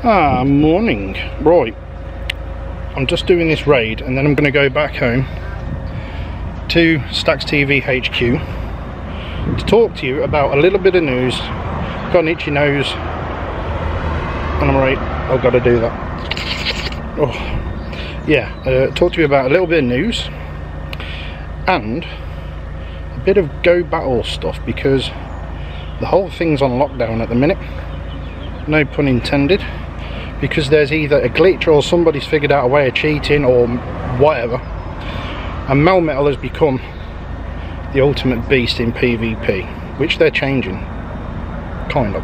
Morning. Right, I'm just doing this raid and then I'm going to go back home to Stacks TV HQ to talk to you about a little bit of news. Got an itchy nose and I'm right, I've got to do that. Talk to you about a little bit of news and a bit of Go Battle stuff, because the whole thing's on lockdown at the minute, no pun intended, because there's either a glitch or somebody's figured out a way of cheating or whatever, and Melmetal has become the ultimate beast in PvP, which they're changing, kind of.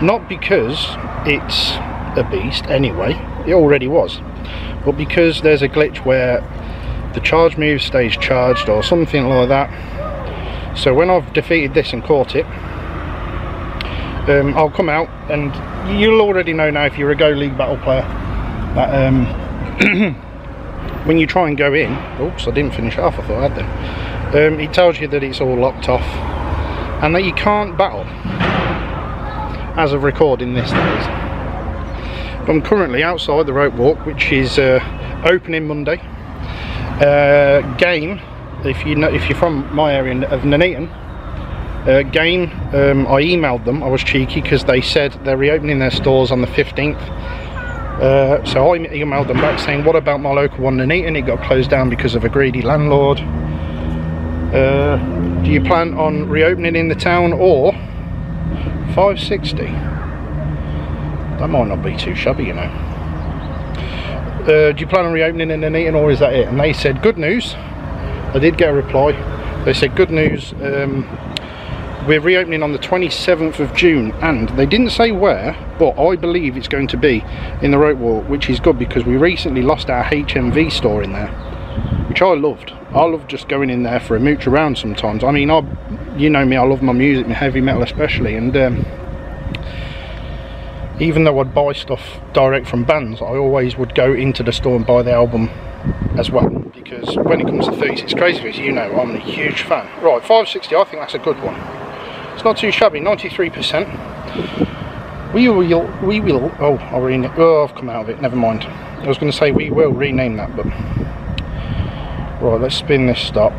Not because it's a beast anyway, it already was, but because there's a glitch where the charge move stays charged or something like that. So when I've defeated this and caught it, I'll come out, and you'll already know now if you're a Go League Battle player that when you try and go in, oops, I didn't finish it off, I thought I had then, it tells you that it's all locked off and that you can't battle as of recording this days. I'm currently outside the rope walk, which is opening Monday. Game, if you're from my area of Nuneaton, Game, I emailed them. I was cheeky because they said they're reopening their stores on the 15th. So I emailed them back saying, what about my local one, Nuneaton? It got closed down because of a greedy landlord. Do you plan on reopening in the town or 560? That might not be too shabby, you know. Do you plan on reopening in Nuneaton or is that it? And they said, good news. I did get a reply. They said, good news, we're reopening on the 27th of June, and they didn't say where, but I believe it's going to be in the rope walk, which is good because we recently lost our HMV store in there, which I loved. I love just going in there for a mooch around sometimes. I mean, you know me, I love my music, my heavy metal especially, and even though I'd buy stuff direct from bands, I always would go into the store and buy the album as well, because when it comes to 36 Crazy Fix, you know I'm a huge fan. Right, 560, I think that's a good one. It's not too shabby, 93%. We will, oh, I've come out of it, never mind. I was going to say we will rename that, but... Right, let's spin this stop.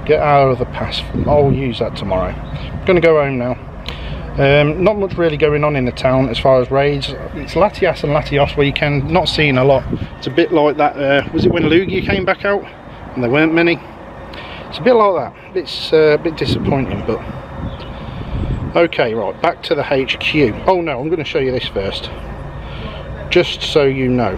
Get out of the pass. I'll use that tomorrow. I'm going to go home now. Not much really going on in the town as far as raids. It's Latias and Latios weekend, not seeing a lot. It's a bit like that, was it when Lugia came back out and there weren't many? It's a bit like that. It's a bit disappointing, but okay. Right, back to the HQ. Oh no, I'm going to show you this first, just so you know.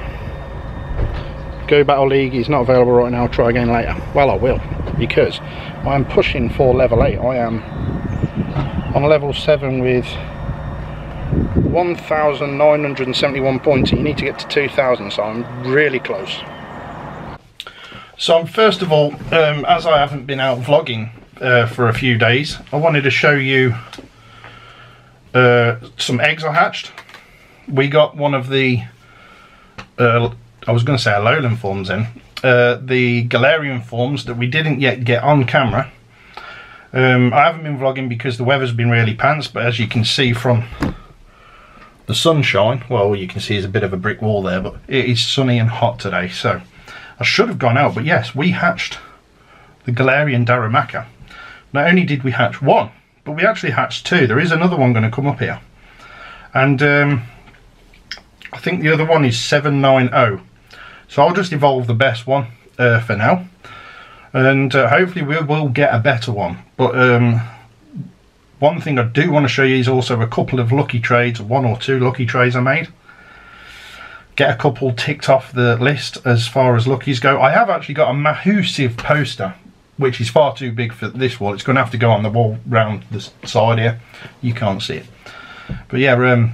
Go Battle League is not available right now, try again later. Well, I will, because I am pushing for level 8. I am on level 7 with 1,971 points. You need to get to 2,000, so I'm really close. So first of all, as I haven't been out vlogging for a few days, I wanted to show you some eggs I hatched. We got one of the I was going to say Alolan forms in, the Galarian forms that we didn't yet get on camera. I haven't been vlogging because the weather's been really pants, but as you can see from the sunshine, well, all you can see is a bit of a brick wall there, but it is sunny and hot today, so I should have gone out. But yes, we hatched the Galarian Darumaka. Not only did we hatch one, but we actually hatched two. There is another one going to come up here, and I think the other one is 790. So I'll just evolve the best one for now, and hopefully we will get a better one. But one thing I do want to show you is also a couple of lucky trades, 1 or 2 lucky trades I made. Get a couple ticked off the list as far as luckies go. I have actually got a massive poster, which is far too big for this wall. It's going to have to go on the wall round the side here. You can't see it. But yeah,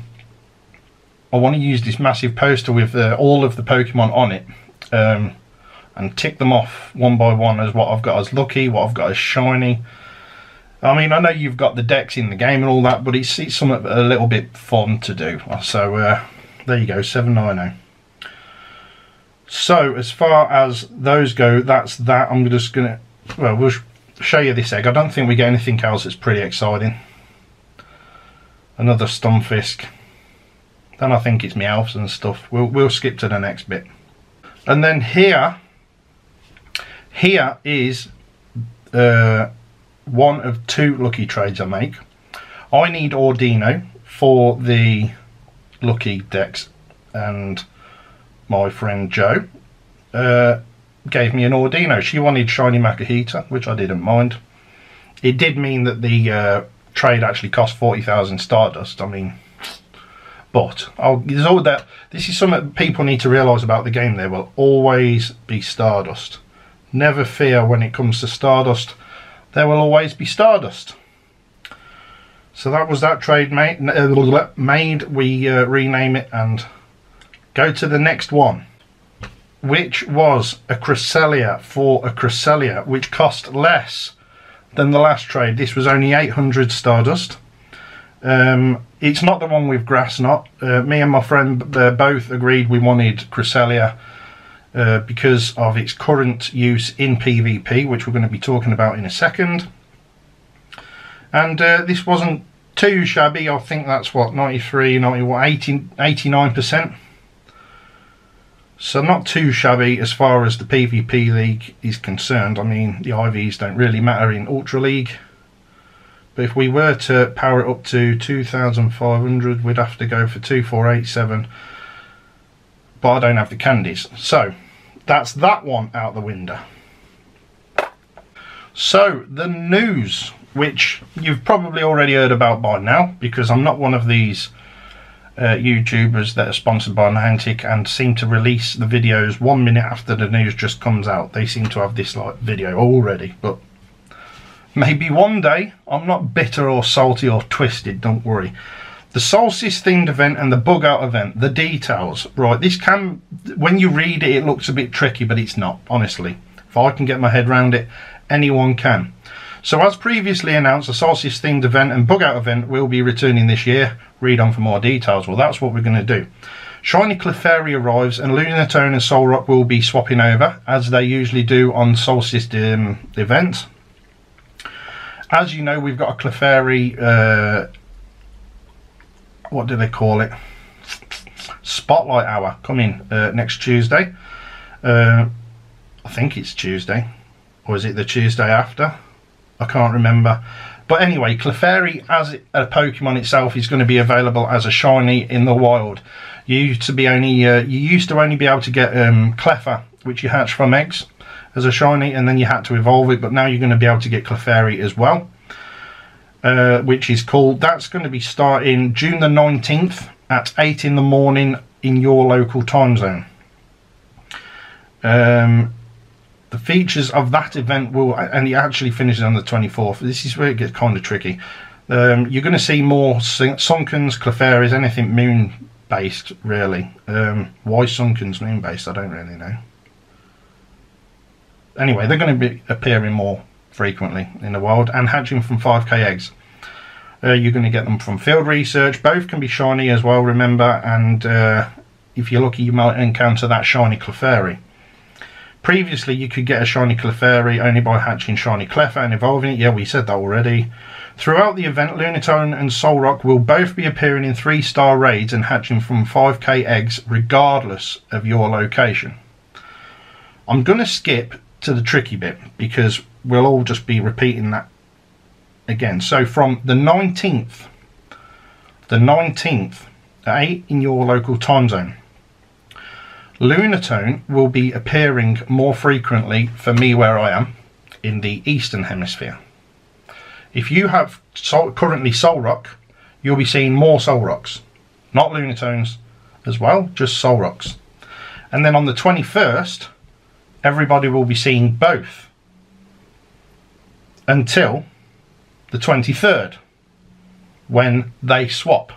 I want to use this massive poster with all of the Pokemon on it, and tick them off one by one as what I've got as lucky, what I've got as shiny. I mean, I know you've got the decks in the game and all that, but it's something a little bit fun to do. So there you go, 790. So as far as those go, that's that. I'm just gonna, well, we'll show you this egg. I don't think we get anything else that's pretty exciting. Another Stunfisk. Then I think it's Meowths and stuff. We'll skip to the next bit. And then here is one of two lucky trades I make. I need Ordino for the lucky decks, and my friend Jo gave me an Ordino. She wanted Shiny Makahita, which I didn't mind. It did mean that the trade actually cost 40,000 Stardust. I mean, but there's all that. This is something people need to realise about the game. There will always be Stardust. Never fear when it comes to Stardust. There will always be Stardust. So that was that trade made. We rename it and go to the next one, which was a Cresselia for a Cresselia, which cost less than the last trade. This was only 800 Stardust. It's not the one with Grass Knot. Me and my friend both agreed we wanted Cresselia because of its current use in PvP, which we're going to be talking about in a second. And this wasn't too shabby. I think that's what, 93, 91, 80, 89%. So not too shabby as far as the PvP League is concerned. I mean, the IVs don't really matter in Ultra League. But if we were to power it up to 2,500, we'd have to go for 2487. But I don't have the candies. So that's that one out the window. So the news, which you've probably already heard about by now, because I'm not one of these YouTubers that are sponsored by Niantic and seem to release the videos 1 minute after the news just comes out. They seem to have this like video already, but maybe one day. I'm not bitter or salty or twisted, don't worry. The Solstice themed event and the bug out event, the details, right, this can, when you read it, it looks a bit tricky, but it's not, honestly. If I can get my head around it, anyone can. So as previously announced, the Solstice themed event and bug out event will be returning this year. Read on for more details. Well, that's what we're going to do. Shiny Clefairy arrives and Lunatone and Solrock will be swapping over, as they usually do on Solstice events. As you know, we've got a Clefairy, what do they call it? Spotlight Hour coming next Tuesday. I think it's Tuesday. Or is it the Tuesday after? I can't remember. But anyway, Clefairy as a Pokemon itself is going to be available as a shiny in the wild. You used to only be able to get Cleffa, which you hatch from eggs, as a shiny, and then you had to evolve it. But now you're going to be able to get Clefairy as well, which is cool. That's going to be starting June the 19th at 8 in the morning in your local time zone. The features of that event will, and it actually finishes on the 24th. This is where it gets kind of tricky. You're going to see more Sunkens, Clefairies, anything moon based really. Why Sunkens moon based, I don't really know. Anyway, they're going to be appearing more frequently in the wild and hatching from 5k eggs. You're going to get them from field research. Both can be shiny as well, remember, and if you're lucky you might encounter that shiny Clefairy. Previously, you could get a shiny Clefairy only by hatching shiny Cleffa and evolving it. Yeah, we said that already. Throughout the event, Lunatone and Solrock will both be appearing in 3-star raids and hatching from 5k eggs regardless of your location. I'm going to skip to the tricky bit because we'll all just be repeating that again. So from the 19th at 8 in your local time zone, Lunatone will be appearing more frequently for me where I am in the Eastern Hemisphere. If you have currently Solrock, you'll be seeing more Solrocks, not Lunatones as well, just Solrocks. And then on the 21st, everybody will be seeing both until the 23rd when they swap.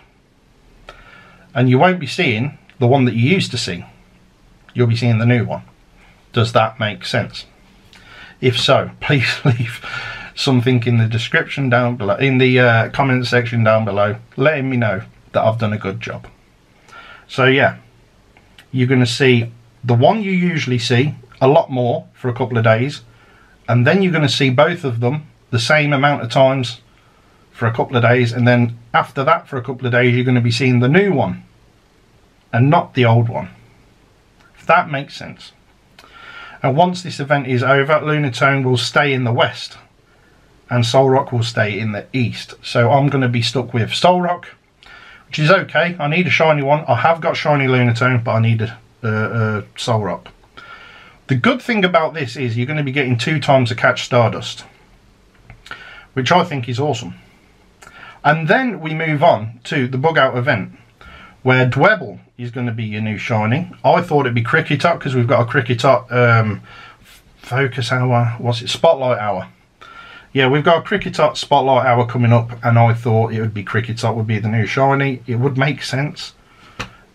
And you won't be seeing the one that you used to see. You'll be seeing the new one. Does that make sense? If so, please leave something in the description down below, in the comment section down below, letting me know that I've done a good job. So yeah, you're going to see the one you usually see a lot more for a couple of days, and then you're going to see both of them the same amount of times for a couple of days, and then after that for a couple of days you're going to be seeing the new one and not the old one, if that makes sense. And once this event is over, Lunatone will stay in the west and Solrock will stay in the east. So I'm going to be stuck with Solrock, which is okay. I need a shiny one. I have got shiny Lunatone, but I need a Solrock. The good thing about this is you're going to be getting 2 times a catch Stardust, which I think is awesome. And then we move on to the bug out event, where Dwebble is going to be your new shiny. I thought it'd be Cricketot, because we've got a Cricketot focus hour, what's it, spotlight hour. Yeah, we've got a Cricketot spotlight hour coming up, and I thought it would be Cricketot would be the new shiny. It would make sense.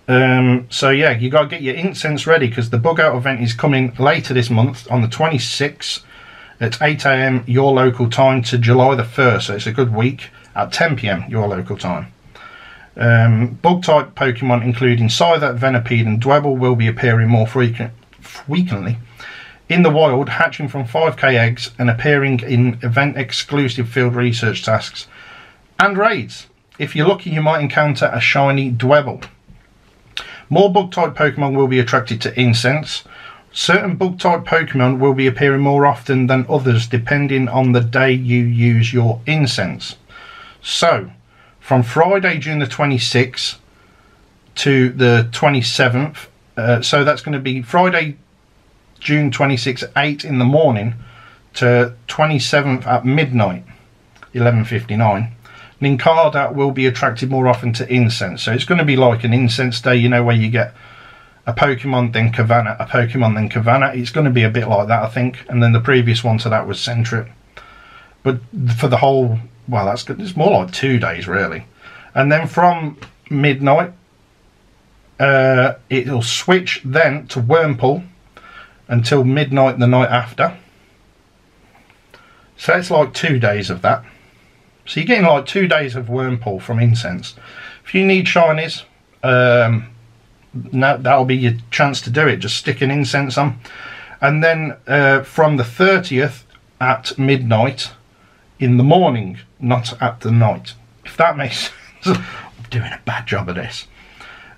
So yeah, you got to get your incense ready, because the bug out event is coming later this month on the 26th at 8 AM your local time to July the 1st, so it's a good week, at 10 PM your local time. Bug type Pokemon including Scyther, Venipede and Dwebble will be appearing more frequently in the wild, hatching from 5k eggs and appearing in event exclusive field research tasks and raids. If you're lucky, you might encounter a shiny Dwebble. More bug type Pokemon will be attracted to incense. Certain bug type Pokemon will be appearing more often than others depending on the day you use your incense. So from Friday, June the 26th to the 27th, so that's going to be Friday, June 26th at 8 in the morning to 27th at midnight, 11:59. Nincada will be attracted more often to incense. So it's going to be like an incense day, you know, where you get a Pokemon, then Cavanna, a Pokemon, then Cavanna. It's going to be a bit like that, I think. And then the previous one to that was Centrip. But for the whole, well, that's good. It's more like 2 days, really. And then from midnight, it'll switch then to Wurmple until midnight the night after. So it's like 2 days of that. So you're getting like 2 days of Wurmple from incense. If you need shinies, that'll be your chance to do it. Just stick an incense on. And then from the 30th at midnight in the morning, not at the night. If that makes sense. I'm doing a bad job of this.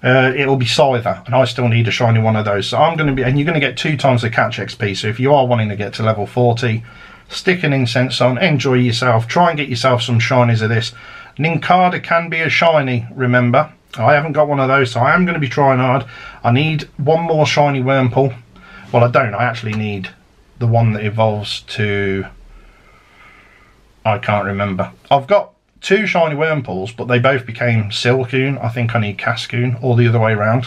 It'll be Scyther, and I still need a shiny one of those. So I'm going to be, and you're going to get 2 times the catch XP. So if you are wanting to get to level 40, stick an incense on, enjoy yourself, try and get yourself some shinies of this. Nincada can be a shiny, remember. I haven't got one of those, so I am going to be trying hard. I need one more shiny Wurmple. Well, I don't. I actually need the one that evolves to, I can't remember. I've got 2 shiny Wurmples, but they both became Silcoon. I think I need Cascoon, or the other way around.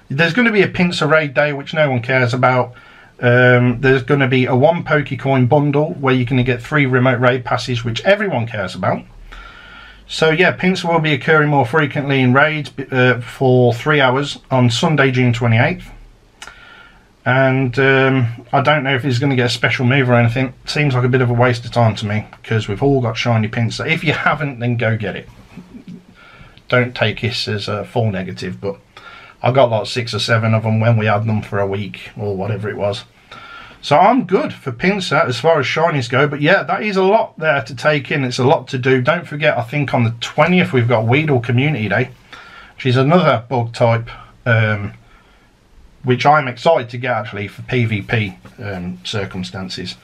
There's going to be a Pinsir raid day, which no one cares about. There's going to be a 1 Pokecoin bundle where you're going to get 3 remote raid passes, which everyone cares about. So yeah, Pinsir will be occurring more frequently in raids for 3 hours on Sunday, June 28th. And I don't know if he's going to get a special move or anything. Seems like a bit of a waste of time to me, because we've all got shiny Pinsir. If you haven't, then go get it. Don't take this as a full negative, but I got like 6 or 7 of them when we had them for a week or whatever it was. So I'm good for Pinsir as far as shinies go. But yeah, that is a lot there to take in. It's a lot to do. Don't forget, I think on the 20th we've got Weedle Community Day, which is another bug type, which I'm excited to get actually for PvP circumstances.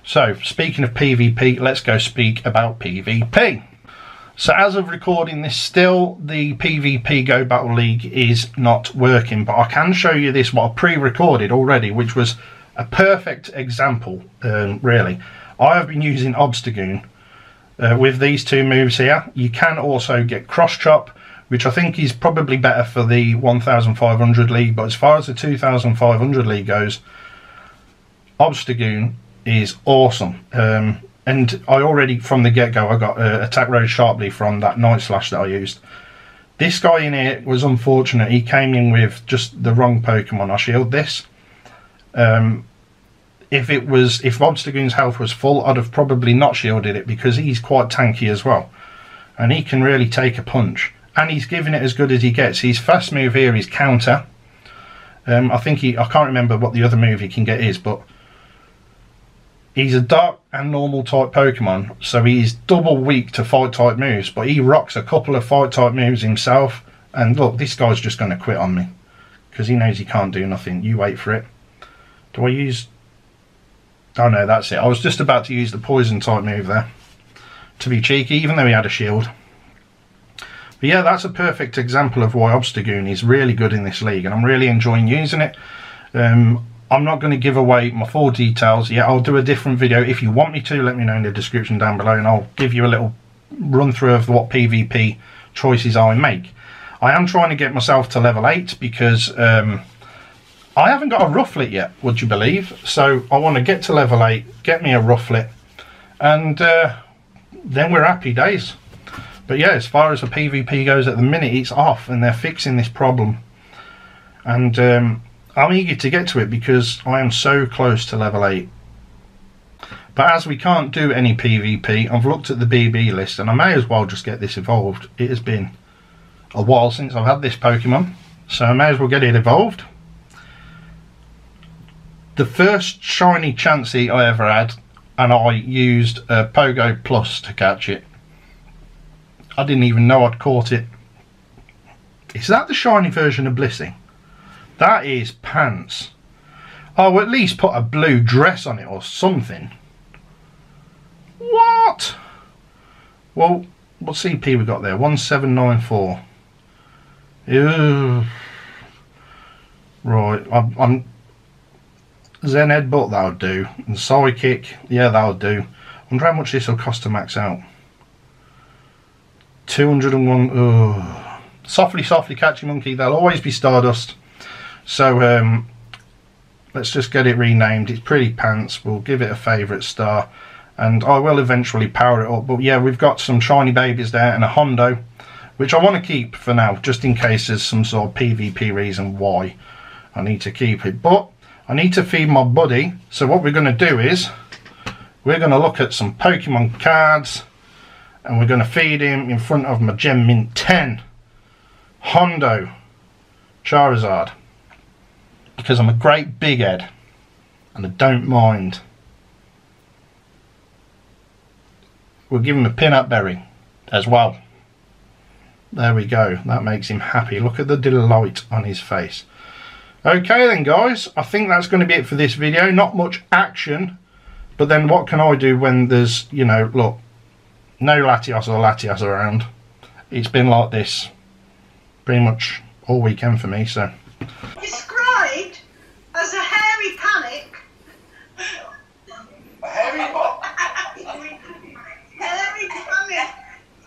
So speaking of PvP, let's go speak about PvP. So as of recording this, still the PvP Go Battle League is not working, but I can show you this, what I pre-recorded already, which was a perfect example, really. I have been using Obstagoon with these 2 moves here. You can also get Cross Chop, which I think is probably better for the 1500 league, but as far as the 2500 league goes, Obstagoon is awesome. And I already, from the get-go, I got Attack Rose Sharply from that Night Slash that I used. This guy in here was unfortunate. He came in with just the wrong Pokemon. I shield this. If Obstagoon's health was full, I'd have probably not shielded it, because he's quite tanky as well. And he can really take a punch. And he's giving it as good as he gets. His first move here is Counter. I think I can't remember what the other move he can get is, but he's a dark and normal type Pokemon, so he's double weak to fight type moves, but he rocks a couple of fight type moves himself. And look, this guy's just going to quit on me because he knows he can't do nothing. You wait for it. Do I use... Oh no, that's it. I was just about to use the poison type move there to be cheeky, even though he had a shield. But yeah, that's a perfect example of why Obstagoon is really good in this league, and I'm really enjoying using it. I'm not going to give away my full details yet. I'll do a different video. If you want me to, let me know in the description down below, and I'll give you a little run through of what PvP choices I make. I am trying to get myself to level 8 because I haven't got a rufflet yet, would you believe? So I want to get to level 8, get me a rufflet, and then we're happy days. But yeah, as far as the PvP goes at the minute, it's off, and they're fixing this problem. And I'm eager to get to it because I am so close to level 8. But as we can't do any PvP, I've looked at the BB list, and I may as well just get this evolved. It has been a while since I've had this Pokemon, so I may as well get it evolved. The first shiny Chansey I ever had, and I used a Pogo Plus to catch it. I didn't even know I'd caught it. Is that the shiny version of Blissey? That is pants. Oh, at least put a blue dress on it or something. What? Well, what CP we got there? 1794. Ew. Right, I'm Zen Headbutt, that'll do. And Psychic, yeah, that'll do. I wonder how much this will cost to max out. 201. Oh. Softly, softly, Catchy Monkey. They'll always be Stardust. So let's just get it renamed. It's pretty pants. We'll give it a favourite star, and I will eventually power it up. But yeah, we've got some shiny babies there and a Hondo, which I want to keep for now, just in case there's some sort of PvP reason why I need to keep it. But I need to feed my buddy, so what we're going to do is we're going to look at some Pokemon cards, and we're going to feed him in front of my Gem Mint 10 Hondo Charizard, because I'm a great big head and I don't mind. We'll give him a peanut berry as well. There we go, that makes him happy. Look at the delight on his face. Okay then guys, I think that's going to be it for this video. Not much action, but then what can I do when there's, you know, look, no Latios or Latias around. It's been like this pretty much all weekend for me, so. Described as a hairy panic. A hairy what? Hairy panic.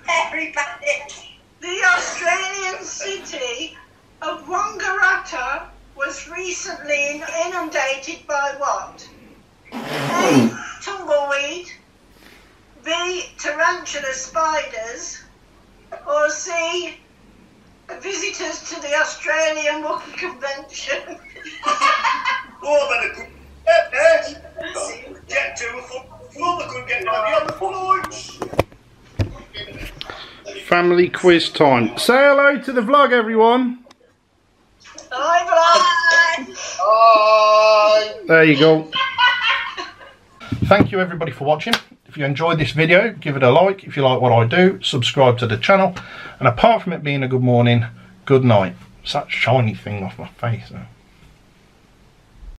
Hairy panic. The Australian city of Wangaratta was recently inundated by what? A. Tumbleweed. B. Tarantula spiders. Or C. Visitors to the Australian Monkey Convention. More than a good get to a full, they couldn't get on the floors. Family quiz time. Say hello to the vlog, everyone. Hi, vlog. Hi. There you go. Thank you everybody for watching. If you enjoyed this video, give it a like. If you like what I do, subscribe to the channel. And apart from it being a good morning, good night. It's that shiny thing off my face.